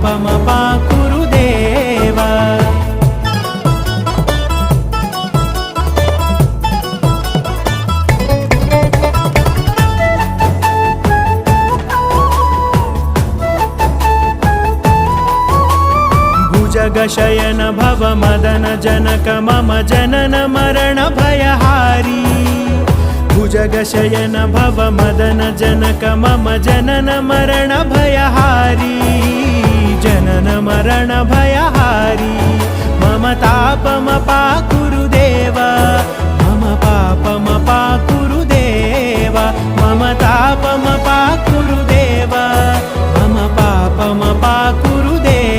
पापमपा कुरुदेव भुजगशयन भव मदन जनक मम जनन मरण भयहारी भुजगशयन भव मदन जनक मम जनन मरण भयहारी जनन मरण भयहारी मम तापमपा कुरुदेव मम पापमपा कुरुदेव मम तापमपा कुरुदेव मम पापमपा कुरुदेव